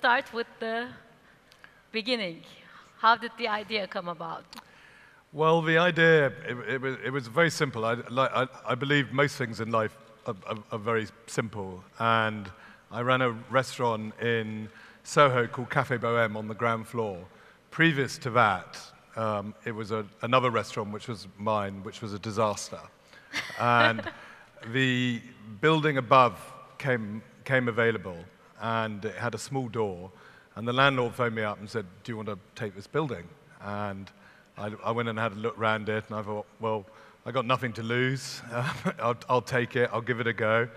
start with the beginning. How did the idea come about? Well, the idea, it was very simple. I believe most things in life are very simple. And I ran a restaurant in Soho called Café Bohème on the ground floor. Previous to that, it was another restaurant, which was mine, which was a disaster. And the building above came available, and it had a small door. And the landlord phoned me up and said, "Do you want to take this building?" And I went and had a look around it, and I thought, well, I got nothing to lose. I'll take it. I'll give it a go.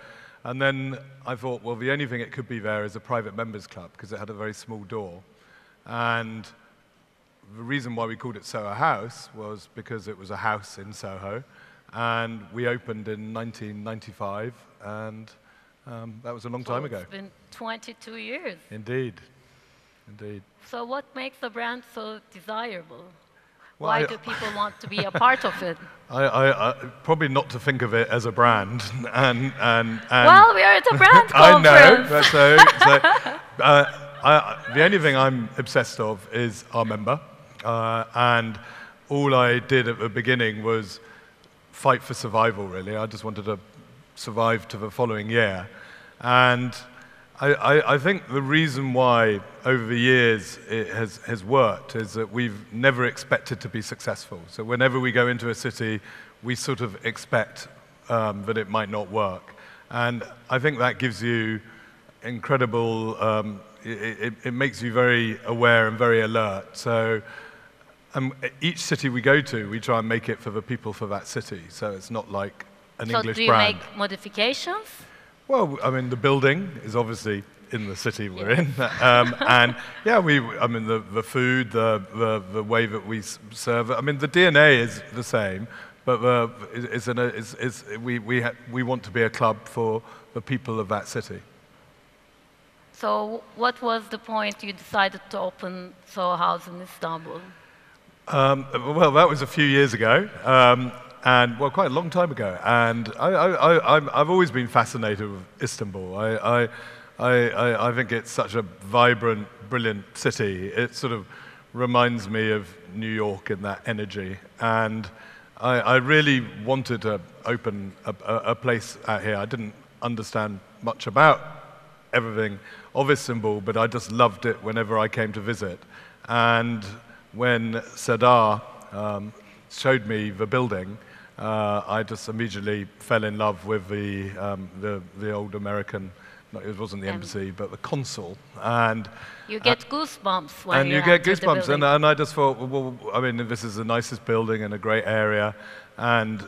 And then I thought, well, the only thing it could be there is a private members club, because it had a very small door. And the reason why we called it Soho House was because it was a house in Soho. And we opened in 1995, and that was a long time ago. It's been 22 years. Indeed. Indeed. So what makes the brand so desirable? Well, Why do people want to be a part of it? I probably not to think of it as a brand. And well, we are at a brand conference. I know. The only thing I'm obsessed of is our member. And all I did at the beginning was fight for survival, really. I just wanted to survive to the following year. And I think the reason why, over the years, it has worked is that we've never expected to be successful. So whenever we go into a city, we sort of expect that it might not work. And I think that gives you incredible, it makes you very aware and very alert. So each city we go to, we try and make it for the people for that city. So it's not like an English brand. So do you make modifications? Well, I mean, the building is obviously in the city we're in, and yeah, I mean, the food, the way that we serve it. I mean, the DNA is the same, but we want to be a club for the people of that city. So, what was the point you decided to open Soho House in Istanbul? Well, that was a few years ago. And, well, quite a long time ago. And I've always been fascinated with Istanbul. I think it's such a vibrant, brilliant city. It sort of reminds me of New York in that energy. And I really wanted to open a place out here. I didn't understand much about everything of Istanbul, but I just loved it whenever I came to visit. And when Serdar showed me the building, I just immediately fell in love with the old American. No, it wasn't the embassy, but the consul. And you get goosebumps when you get goosebumps, and I just thought, well, I mean, this is the nicest building in a great area, and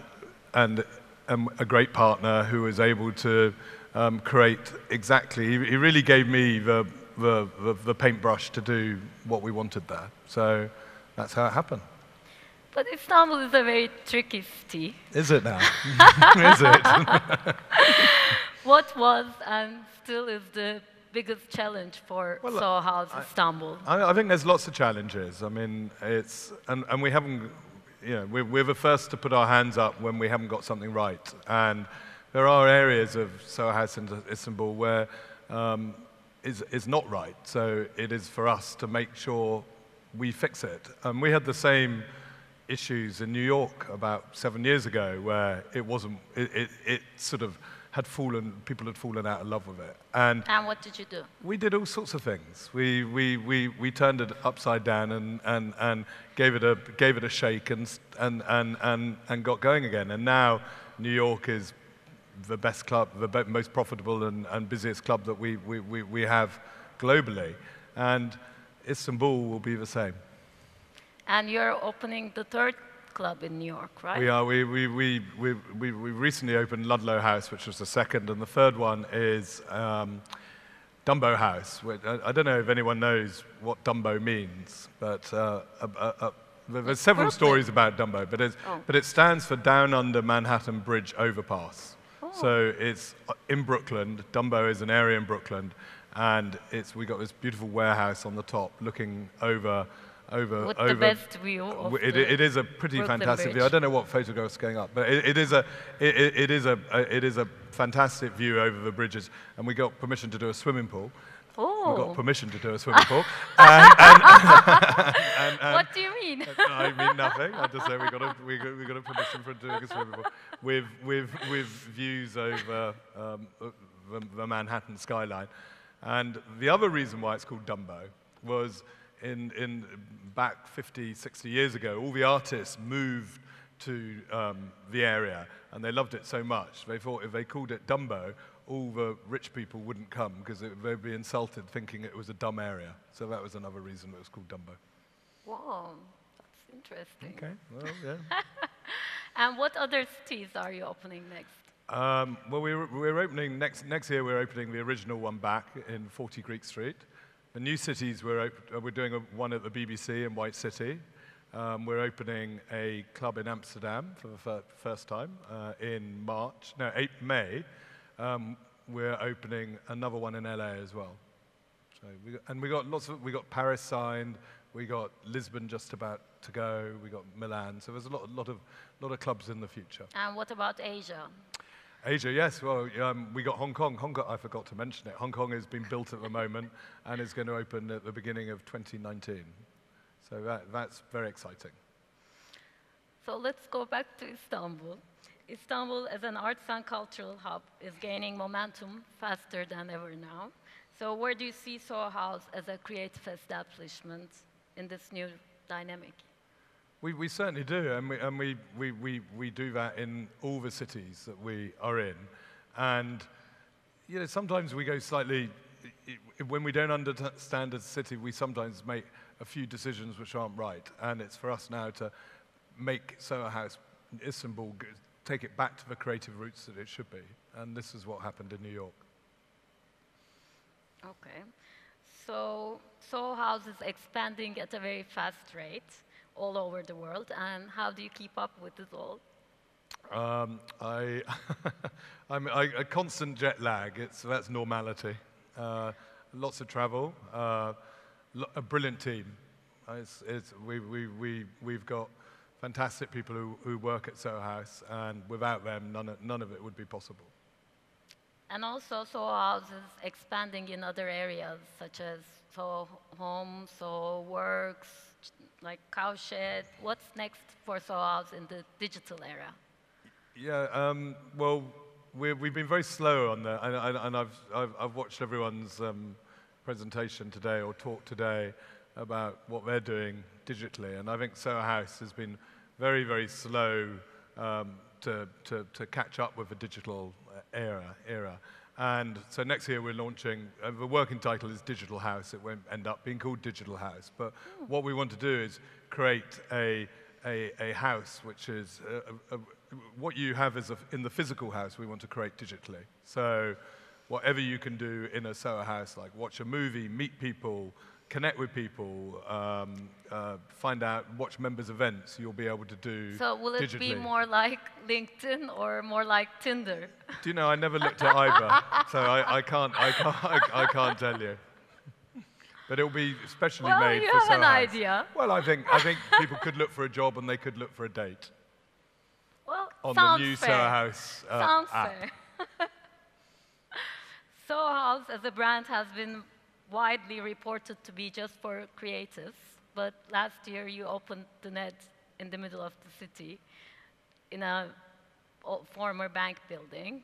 a great partner who was able to create exactly. He really gave me the paintbrush to do what we wanted there. So that's how it happened. But Istanbul is a very tricky city. Is it now? Is it? What was and still is the biggest challenge for Soho House Istanbul? I think there's lots of challenges. I mean, and we haven't, you know, we're the first to put our hands up when we haven't got something right. And there are areas of Soho House in Istanbul where is not right. So it is for us to make sure we fix it. And we had the same issues in New York about 7 years ago, where it wasn't. It sort of had fallen. People had fallen out of love with it. And what did you do? We did all sorts of things. We turned it upside down and gave it a shake and got going again. And now New York is the best club, the most profitable and busiest club that we have globally. And Istanbul will be the same. And you're opening the third club in New York, right? We are. We recently opened Ludlow House, which was the second, and the third one is Dumbo House. Which, I don't know if anyone knows what Dumbo means, but there's several stories about Dumbo, but it stands for Down Under Manhattan Bridge Overpass. Oh. So it's in Brooklyn. Dumbo is an area in Brooklyn, and we got this beautiful warehouse on the top looking over. With the best view of it is a pretty Brooklyn fantastic Bridge. view. I don't know what photograph's going up, but it is a fantastic view over the bridges, and we got permission to do a swimming pool. Oh. We got permission to do a swimming pool. And What do you mean? I mean nothing. I just say we got a permission for doing a swimming pool with views over the Manhattan skyline. And the other reason why it's called Dumbo was in back 50, 60 years ago, all the artists moved to the area, and they loved it so much. They thought if they called it Dumbo, all the rich people wouldn't come because they'd be insulted thinking it was a dumb area. So that was another reason it was called Dumbo. Wow, that's interesting. Okay, well, yeah. And what other cities are you opening next? Well, we're opening next year. We're opening the original one back in 40 Greek Street. The new cities we're doing one at the BBC in White City. We're opening a club in Amsterdam for the first time in May. We're opening another one in LA as well. So we got Paris signed. We got Lisbon just about to go. We got Milan. So there's a lot of clubs in the future. And what about Asia? Asia, yes. Well, we got Hong Kong. I forgot to mention it. Hong Kong is being built at the moment and is going to open at the beginning of 2019. So that's very exciting. So let's go back to Istanbul. Istanbul, as an arts and cultural hub, is gaining momentum faster than ever now. So where do you see Soho House as a creative establishment in this new dynamic? We certainly do, and we do that in all the cities that we are in. And you know, sometimes we go slightly, when we don't understand a city, we sometimes make a few decisions which aren't right. And it's for us now to make Soho House Istanbul, take it back to the creative roots that it should be. And this is what happened in New York. Okay. So Soho House is expanding at a very fast rate all over the world, and how do you keep up with it all? I'm a constant jet lag. That's normality. Lots of travel. A brilliant team. We've got fantastic people who work at Soho House, and without them, none of it would be possible. And also, Soho House is expanding in other areas, such as Soho Home, Soho Works, like Cowshed. What's next for Soho House in the digital era? Yeah, well, we've been very slow on that, and I've watched everyone's presentation today or talk today about what they're doing digitally, and I think Soho House has been very, very slow to catch up with the digital era. And so next year we're launching, the working title is Digital House. It won't end up being called Digital House. But what we want to do is create a house which is, what you have in the physical house, we want to create digitally. So whatever you can do in a Soho House, like watch a movie, meet people, connect with people, watch members' events, you'll be able to do So will it digitally. be more like LinkedIn or more like Tinder? Do you know, I never looked at either, so I can't tell you. But it'll be specially made for Soho House. Well, you have an idea. Well, I think people could look for a job and they could look for a date. Well, on sounds the new fair. Soho House Sounds app. fair. Soho House as a brand has been widely reported to be just for creatives, but last year you opened the net in the middle of the city in a former bank building.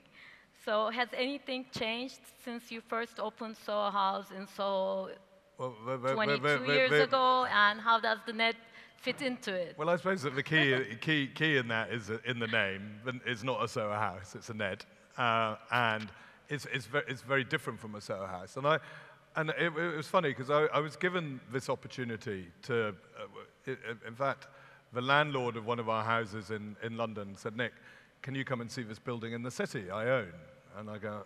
So has anything changed since you first opened Soho House in Soho 22 years ago, and how does the net fit into it? Well, I suppose that the key in that is in the name. It's not a Soho House, it's a net. And it's very different from a Soho House. And it was funny, because I was given this opportunity to, in fact, the landlord of one of our houses in London said, "Nick, can you come and see this building in the city I own?" And I go,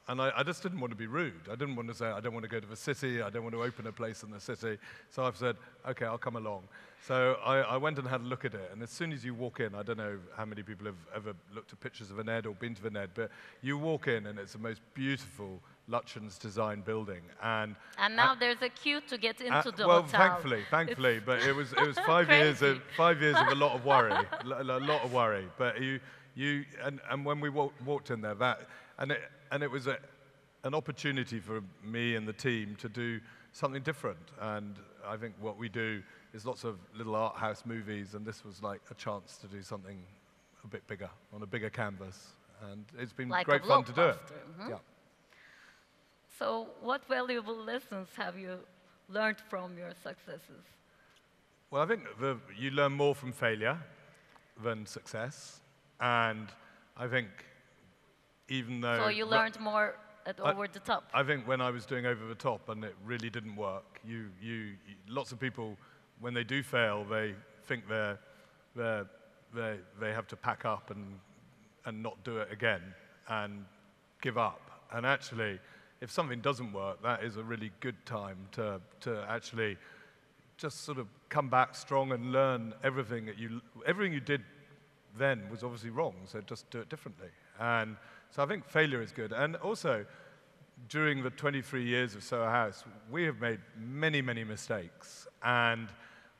I just didn't want to be rude. I didn't want to say, I don't want to go to the city, I don't want to open a place in the city. So I've said, okay, I'll come along. So I went and had a look at it, and as soon as you walk in, I don't know how many people have ever looked at pictures of a Ned or been to the Ned, but you walk in and it's the most beautiful Lutyens design building. And now there's a queue to get into the well, hotel. thankfully, but it was 5 years of a lot of worry, a lot of worry. But and when we walked in there, it was an opportunity for me and the team to do something different. And I think what we do is lots of little art house movies, and this was like a chance to do something a bit bigger, on a bigger canvas. And it's been Like great a fun to do it. blockbuster. Yeah. So what valuable lessons have you learned from your successes? Well, I think you learn more from failure than success. And I think even though... So you learned more at Over the Top. I think when I was doing Over the Top and it really didn't work, lots of people, when they do fail, they think they have to pack up and not do it again and give up. And actually, if something doesn't work, that is a really good time to actually just sort of come back strong and learn everything you did then was obviously wrong, so just do it differently. And so I think failure is good. And also, during the 23 years of Soho House, we have made many, many mistakes. And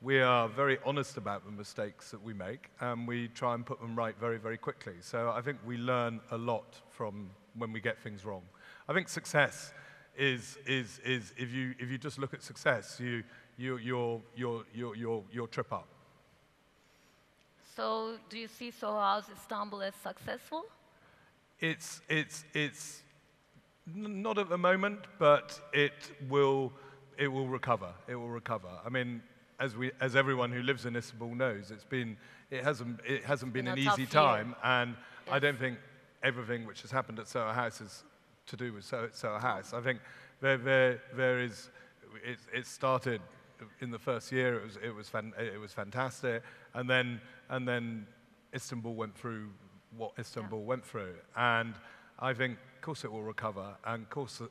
we are very honest about the mistakes that we make, and we try and put them right very, very quickly. So I think we learn a lot from when we get things wrong. I think success is if you just look at success, you'll trip up. So do you see Soho House Istanbul as successful? It's not at the moment, but it will recover. It will recover. I mean, as everyone who lives in Istanbul knows, it hasn't been an easy time, and yes. I don't think everything which has happened at Soho House is to do with Soho House. I think it started in the first year. It was fantastic, and then Istanbul went through what Istanbul went through, and I think, of course, it will recover, and of course,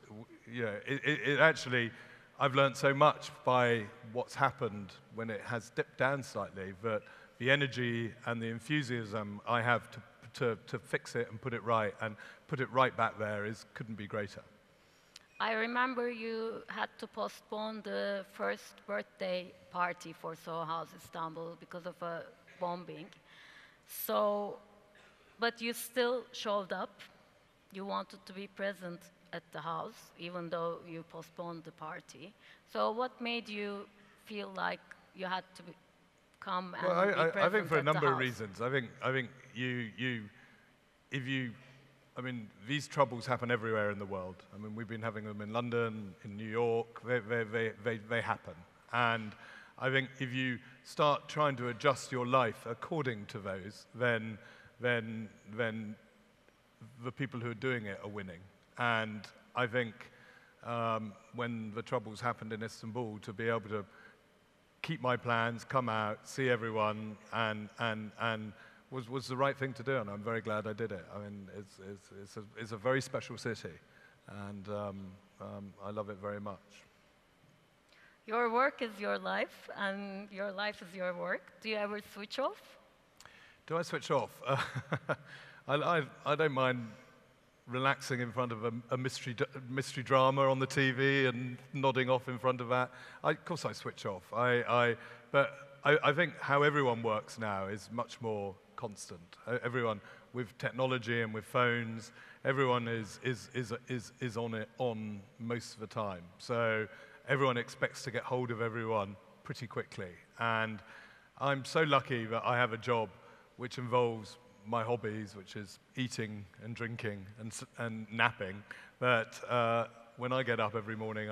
it actually. I've learned so much by what's happened when it has dipped down slightly, that the energy and the enthusiasm I have to fix it and put it right back there couldn't be greater. I remember you had to postpone the first birthday party for Soho House Istanbul because of a bombing. So, but you still showed up. You wanted to be present at the house, even though you postponed the party. So what made you feel like you had to come and be present I think for a number of reasons. I think I mean, these troubles happen everywhere in the world. I mean, we've been having them in London, in New York. They happen. And I think if you start trying to adjust your life according to those, then the people who are doing it are winning. And I think when the troubles happened in Istanbul, to be able to keep my plans, come out, see everyone, and was the right thing to do, and I'm very glad I did it. I mean, it's a very special city, and I love it very much. Your work is your life, and your life is your work. Do you ever switch off? Do I switch off? I don't mind relaxing in front of a mystery drama on the TV and nodding off in front of that. Of course I switch off. But I think how everyone works now is much more constant. Everyone, with technology and with phones, everyone is on most of the time. So everyone expects to get hold of everyone pretty quickly. And I'm so lucky that I have a job which involves my hobbies, which is eating and drinking and napping, but when I get up every morning,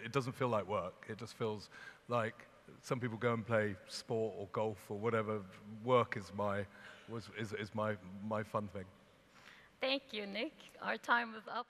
it doesn't feel like work. It just feels like some people go and play sport or golf or whatever. Work is my fun thing. Thank you, Nick. Our time is up.